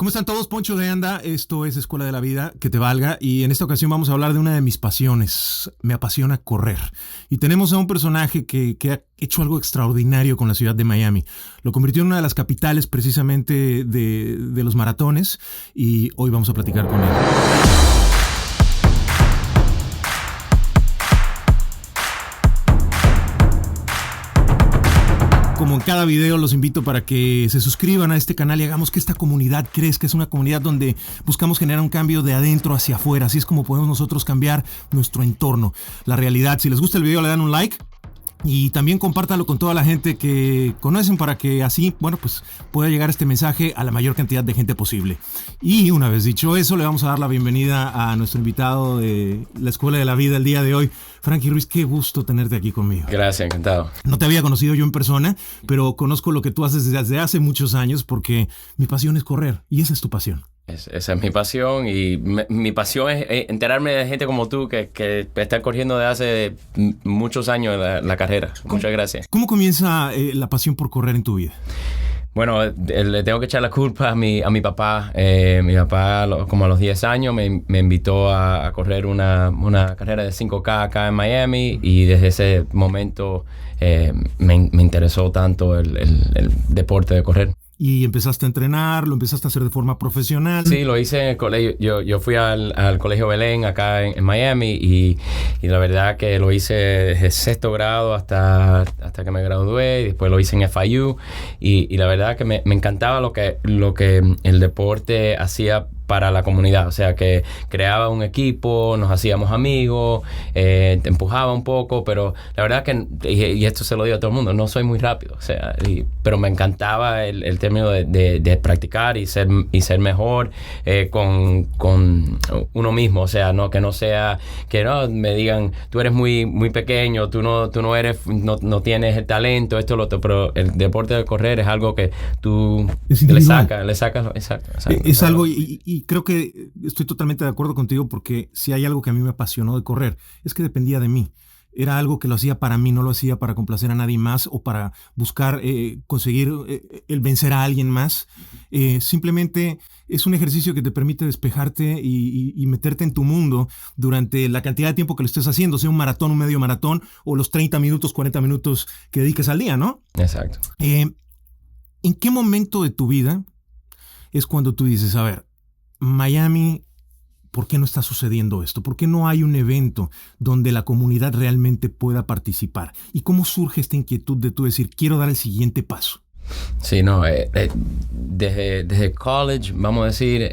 ¿Cómo están todos? Poncho de Anda, esto es Escuela de la Vida, que te valga, y en esta ocasión vamos a hablar de una de mis pasiones. Me apasiona correr. Y tenemos a un personaje que ha hecho algo extraordinario con la ciudad de Miami. Lo convirtió en una de las capitales precisamente de los maratones, y hoy vamos a platicar con él. Como en cada video, los invito para que se suscriban a este canal y hagamos que esta comunidad crezca. Es una comunidad donde buscamos generar un cambio de adentro hacia afuera. Así es como podemos nosotros cambiar nuestro entorno, la realidad. Si les gusta el video, le dan un like. Y también compártalo con toda la gente que conocen para que así, pues pueda llegar este mensaje a la mayor cantidad de gente posible. Y una vez dicho eso, le vamos a dar la bienvenida a nuestro invitado de la Escuela de la Vida el día de hoy. Frankie Ruiz, qué gusto tenerte aquí conmigo. Gracias, encantado. No te había conocido yo en persona, pero conozco lo que tú haces desde hace muchos años porque mi pasión es correr y esa es tu pasión. Esa es mi pasión y mi pasión es enterarme de gente como tú que está corriendo desde hace muchos años la carrera. Muchas gracias. ¿Cómo comienza la pasión por correr en tu vida? Bueno, le tengo que echar la culpa a mi papá. Mi papá, como a los 10 años, me invitó a correr una carrera de 5K acá en Miami y desde ese momento me interesó tanto el deporte de correr. ¿Y empezaste a entrenar? ¿Lo empezaste a hacer de forma profesional? Sí, lo hice en el colegio. Yo fui al Colegio Belén acá en Miami y la verdad que lo hice desde sexto grado hasta que me gradué. Y después lo hice en FIU y la verdad que me encantaba lo que el deporte hacía para la comunidad, o sea que creaba un equipo, nos hacíamos amigos, te empujaba un poco, pero la verdad que, y esto se lo digo a todo el mundo, no soy muy rápido, o sea, pero me encantaba el término de practicar y ser mejor con uno mismo, o sea, que no sea, que no me digan, tú eres muy, muy pequeño, tú no eres, no tienes el talento, esto, lo otro, pero el deporte de correr es algo que tú le sacas, exacto. Es algo, y creo que estoy totalmente de acuerdo contigo porque si hay algo que a mí me apasionó de correr, es que dependía de mí. Era algo que lo hacía para mí, no lo hacía para complacer a nadie más o para buscar conseguir el vencer a alguien más. Simplemente es un ejercicio que te permite despejarte y meterte en tu mundo durante la cantidad de tiempo que lo estés haciendo, sea un maratón, un medio maratón o los 30 minutos, 40 minutos que dediques al día, ¿no? Exacto. ¿En qué momento de tu vida es cuando tú dices, a ver, Miami, ¿por qué no está sucediendo esto? ¿Por qué no hay un evento donde la comunidad realmente pueda participar? ¿Y cómo surge esta inquietud de tú decir, quiero dar el siguiente paso? Sí, no, desde college, vamos a decir,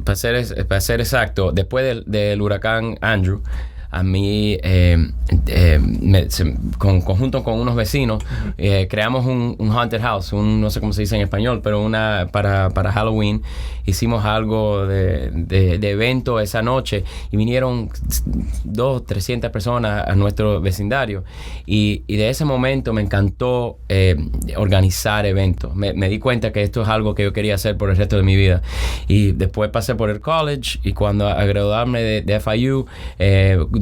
para ser exacto, después del huracán Andrew, a mí, conjunto con unos vecinos, creamos un haunted house, no sé cómo se dice en español, pero para Halloween. Hicimos algo de evento esa noche y vinieron 200-300 personas a nuestro vecindario. Y de ese momento me encantó organizar eventos. Me di cuenta que esto es algo que yo quería hacer por el resto de mi vida. Y después pasé por el college y cuando a graduarme de FIU,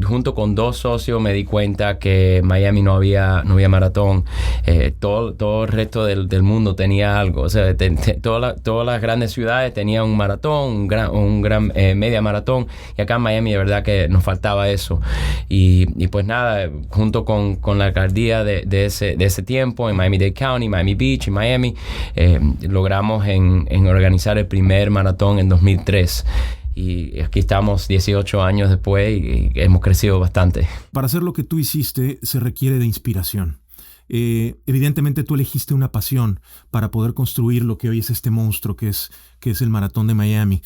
junto con 2 socios me di cuenta que Miami no había maratón. Todo el resto del mundo tenía algo. O sea, todas las grandes ciudades tenían un maratón, un gran media maratón, y acá en Miami de verdad que nos faltaba eso. Y pues nada, junto con la alcaldía de ese tiempo en Miami-Dade County, Miami Beach y Miami, logramos en organizar el primer maratón en 2003. Y aquí estamos 18 años después y hemos crecido bastante. Para hacer lo que tú hiciste se requiere de inspiración. Evidentemente tú elegiste una pasión para poder construir lo que hoy es este monstruo que es el Maratón de Miami.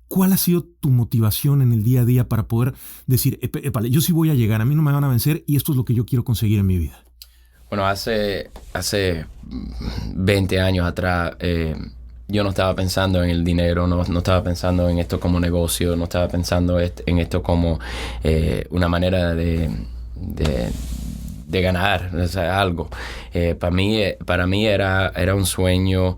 ¿Cuál ha sido tu motivación en el día a día para poder decir, yo sí voy a llegar, a mí no me van a vencer y esto es lo que yo quiero conseguir en mi vida? Bueno, hace 20 años atrás yo no estaba pensando en el dinero, no estaba pensando en esto como negocio, no estaba pensando en esto como una manera de ganar, o sea, algo. Para mí era un sueño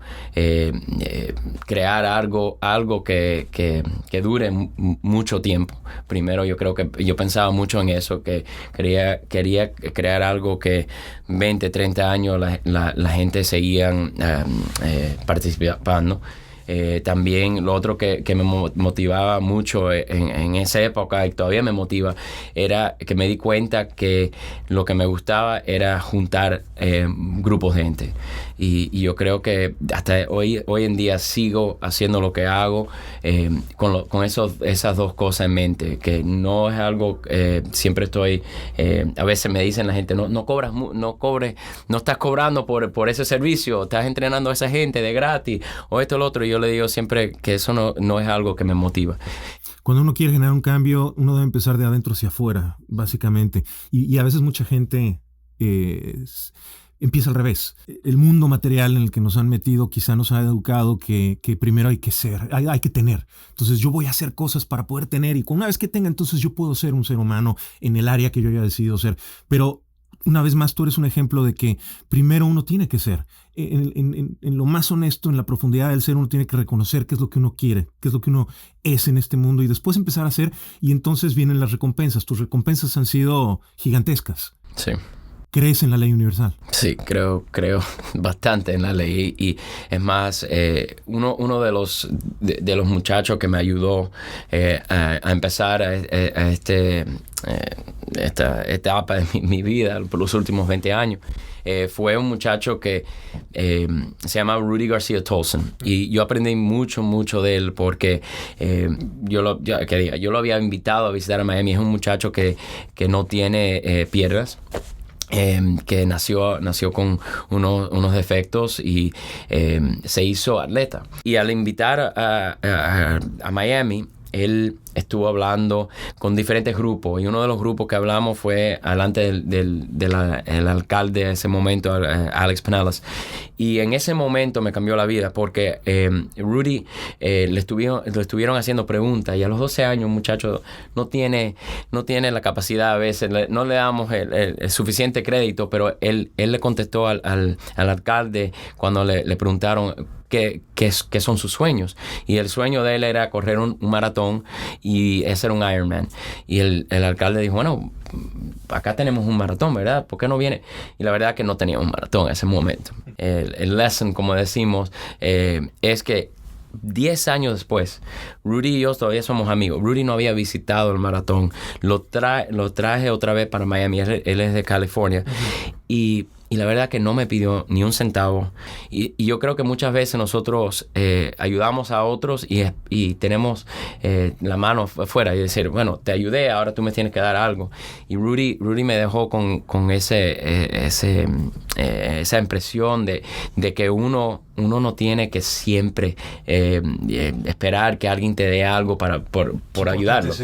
crear algo que dure mucho tiempo. Primero yo pensaba mucho en eso, que quería crear algo que 20, 30 años la gente seguían participando. También lo otro que me motivaba mucho en esa época, y todavía me motiva, era que me di cuenta que lo que me gustaba era juntar grupos de gente. Y yo creo que hasta hoy en día sigo haciendo lo que hago con esas dos cosas en mente, que no es algo, siempre estoy, a veces me dicen la gente, no estás cobrando por ese servicio, estás entrenando a esa gente de gratis, o esto o lo otro. Y yo le digo siempre que eso no es algo que me motiva. Cuando uno quiere generar un cambio, uno debe empezar de adentro hacia afuera, básicamente. Y a veces mucha gente empieza al revés. El mundo material en el que nos han metido quizá nos ha educado que primero hay que ser, hay que tener. Entonces yo voy a hacer cosas para poder tener, y una vez que tenga, entonces yo puedo ser un ser humano en el área que yo haya decidido ser. Pero una vez más, tú eres un ejemplo de que primero uno tiene que ser. En lo más honesto, en la profundidad del ser, uno tiene que reconocer qué es lo que uno quiere, qué es lo que uno es en este mundo, y después empezar a hacer, y entonces vienen las recompensas. Tus recompensas han sido gigantescas. Sí. ¿Crees en la ley universal? Sí, creo bastante en la ley. Y es más, uno de los muchachos que me ayudó a empezar esta etapa de mi vida por los últimos 20 años, fue un muchacho que se llama Rudy García Tolson. Y yo aprendí mucho de él porque yo lo había invitado a visitar a Miami. Es un muchacho que no tiene piernas. Que nació con unos defectos y se hizo atleta. Y al invitar a Miami, él estuvo hablando con diferentes grupos, y uno de los grupos que hablamos fue delante del alcalde de ese momento, Alex Penales. Y en ese momento me cambió la vida, porque Rudy le estuvieron haciendo preguntas, y a los 12 años un muchacho no tiene la capacidad, a veces no le damos el suficiente crédito, pero él le contestó al alcalde cuando le preguntaron qué son sus sueños. Y el sueño de él era correr un maratón, y ese era un Ironman. Y el alcalde dijo, bueno, acá tenemos un maratón, ¿verdad? ¿Por qué no viene? Y la verdad que no tenía un maratón en ese momento. El lesson, como decimos, es que 10 años después, Rudy y yo todavía somos amigos. Rudy no había visitado el maratón. Lo traje otra vez para Miami. Él es de California. Uh-huh. Y la verdad que no me pidió ni un centavo. Y yo creo que muchas veces nosotros ayudamos a otros y tenemos la mano afuera y decir, bueno, te ayudé, ahora tú me tienes que dar algo. Y Rudy me dejó con esa impresión de que uno no tiene que siempre esperar que alguien te dé algo por ayudarlo.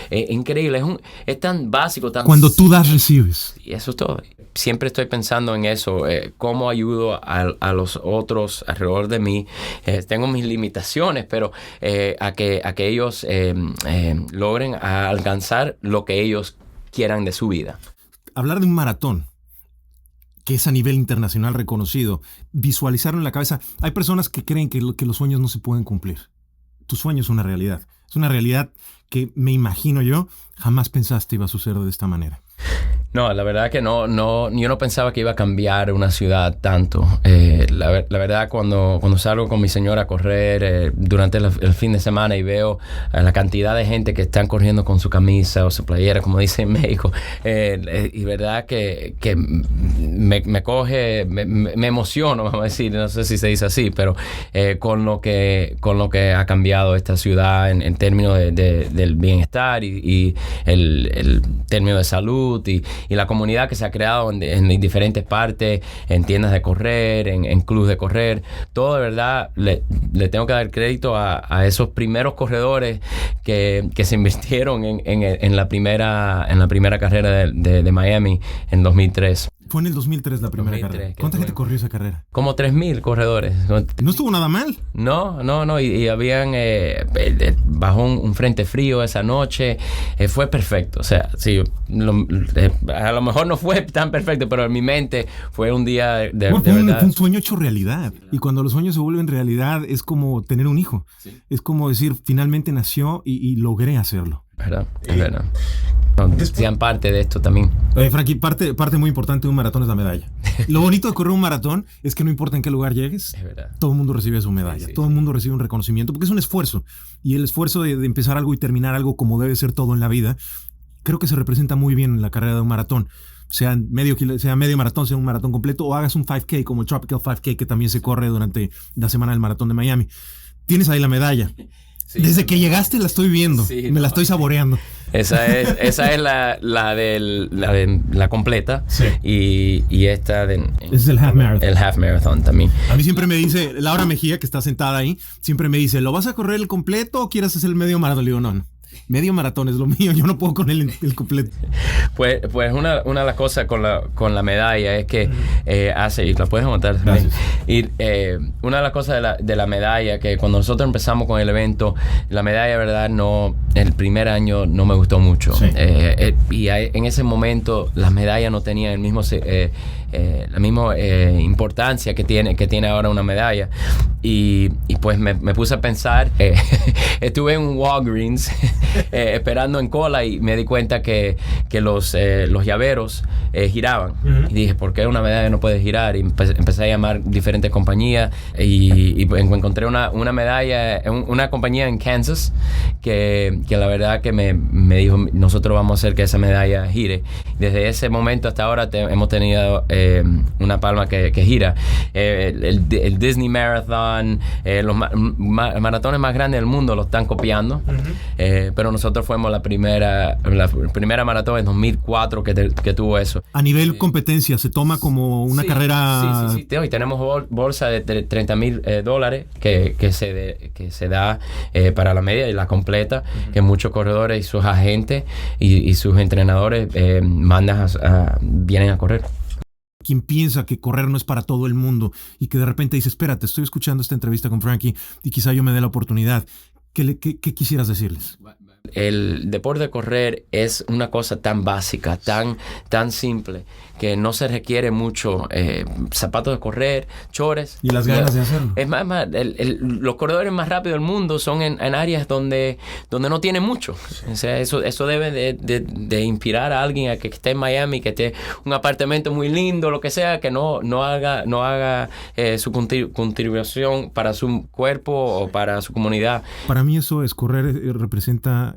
Es increíble, es tan básico. Cuando tú das, recibes. Y eso es todo. Siempre estoy pensando en eso, cómo ayudo a los otros alrededor de mí. Tengo mis limitaciones, pero a que ellos logren alcanzar lo que ellos quieran de su vida. Hablar de un maratón que es a nivel internacional reconocido, visualizarlo en la cabeza. Hay personas que creen que los sueños no se pueden cumplir. Tu sueño es una realidad. Es una realidad que, me imagino yo, jamás pensaste iba a suceder de esta manera. No, la verdad que no, yo no pensaba que iba a cambiar una ciudad tanto. La verdad, cuando salgo con mi señora a correr durante el fin de semana y veo la cantidad de gente que están corriendo con su camisa o su playera, como dice en México, y verdad que me coge, me emociono, vamos a decir, no sé si se dice así, pero con lo que ha cambiado esta ciudad en términos del bienestar y el término de salud y la comunidad que se ha creado en diferentes partes, en tiendas de correr, en clubes de correr. Todo, de verdad, le tengo que dar crédito a esos primeros corredores que se invirtieron en la primera carrera de Miami en 2003. Fue en el 2003 la primera carrera. ¿Cuánta gente corrió esa carrera? Como 3,000 corredores. ¿No estuvo nada mal? No. Y habían... bajó un frente frío esa noche. Fue perfecto. O sea, sí, a lo mejor no fue tan perfecto, pero en mi mente fue un día de verdad. Fue un sueño hecho realidad. Y cuando los sueños se vuelven realidad, es como tener un hijo. Sí. Es como decir, finalmente nació y logré hacerlo. ¿Verdad? Es verdad. sean parte de esto también. Frankie, parte muy importante de un maratón es la medalla. Lo bonito de correr un maratón es que no importa en qué lugar llegues, todo el mundo recibe su medalla, todo el mundo recibe un reconocimiento, porque es un esfuerzo. Y el esfuerzo de empezar algo y terminar algo como debe ser todo en la vida, creo que se representa muy bien en la carrera de un maratón. Sea medio maratón, sea un maratón completo, o hagas un 5K como el Tropical 5K que también se corre durante la semana del maratón de Miami. Tienes ahí la medalla. Sí, desde que llegaste la estoy viendo, la estoy saboreando. Esa es la completa, y esta es el half marathon. El half marathon también. A mí siempre me dice Laura Mejía, que está sentada ahí, siempre me dice, ¿lo vas a correr el completo o quieres hacer el medio maratón? Le digo, no. Medio maratón es lo mío, yo no puedo con el completo. Pues una de las cosas con la medalla es que y la puedes montar. Y una de las cosas de la medalla, que cuando nosotros empezamos con el evento, la medalla, verdad, el primer año no me gustó mucho. Sí. Y en ese momento las medallas no tenían la misma importancia que tiene ahora una medalla. Y pues me puse a pensar, estuve en un Walgreens esperando en cola y me di cuenta que los llaveros giraban. Y dije, ¿por qué una medalla no puede girar? Y empecé a llamar diferentes compañías y encontré una medalla, una compañía en Kansas que la verdad que me dijo, nosotros vamos a hacer que esa medalla gire. Desde ese momento hasta ahora hemos tenido una palma que gira. El Disney Marathon, los maratones más grandes del mundo lo están copiando. Pero nosotros fuimos la primera maratón en 2004 que tuvo eso. A nivel competencia, ¿se toma como una carrera? Sí. Hoy tenemos bolsa de $30,000 que se da para la media y la completa, que muchos corredores y sus agentes y sus entrenadores vienen a correr. Quien piensa que correr no es para todo el mundo y que de repente dice, espérate, estoy escuchando esta entrevista con Frankie y quizá yo me dé la oportunidad, ¿qué quisieras decirles? El deporte de correr es una cosa tan básica, tan simple, que no se requiere mucho zapatos de correr, chores. Y las ganas de hacerlo. Es más, los corredores más rápidos del mundo son en áreas donde no tienen mucho. Sí. O sea, eso debe de inspirar a alguien a que esté en Miami, que esté un apartamento muy lindo, lo que sea, que no haga su contribución para su cuerpo o para su comunidad. Para mí eso es, correr representa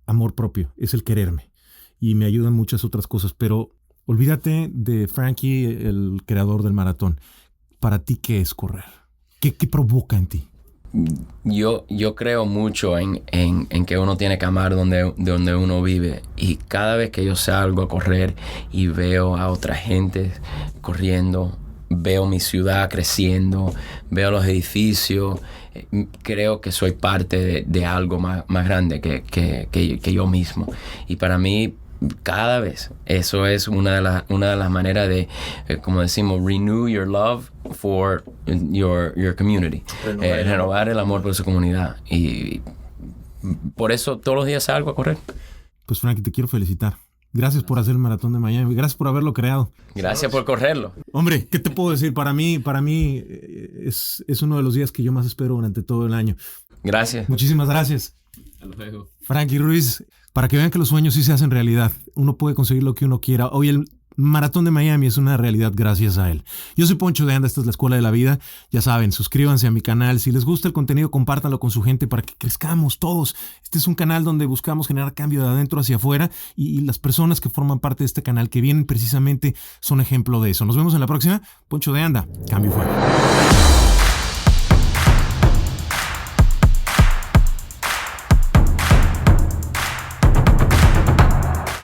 amor propio, es el quererme. Y me ayudan muchas otras cosas, pero olvídate de Frankie, el creador del maratón. Para ti, ¿qué es correr? ¿Qué provoca en ti? Yo creo mucho en que uno tiene que amar donde uno vive. Y cada vez que yo salgo a correr y veo a otra gente corriendo, veo mi ciudad creciendo, veo los edificios, creo que soy parte de algo más grande que yo mismo. Y para mí, cada vez, eso es una de las maneras de, como decimos, renew your love for your community. Renovar el amor por su comunidad. Y por eso todos los días salgo a correr. Pues Frankie, te quiero felicitar. Gracias por hacer el maratón de Miami. Gracias por haberlo creado. Gracias por correrlo. Hombre, ¿qué te puedo decir? Para mí es uno de los días que yo más espero durante todo el año. Gracias. Muchísimas gracias. Hasta luego. Frankie Ruiz, para que vean que los sueños sí se hacen realidad. Uno puede conseguir lo que uno quiera. Hoy el maratón de Miami es una realidad gracias a él. Yo soy Poncho de Anda, esta es la Escuela de la Vida. Ya saben, suscríbanse a mi canal. Si les gusta el contenido, compártanlo con su gente para que crezcamos todos. Este es un canal donde buscamos generar cambio de adentro hacia afuera y las personas que forman parte de este canal, que vienen precisamente, son ejemplo de eso. Nos vemos en la próxima. Poncho de Anda, cambio fuera.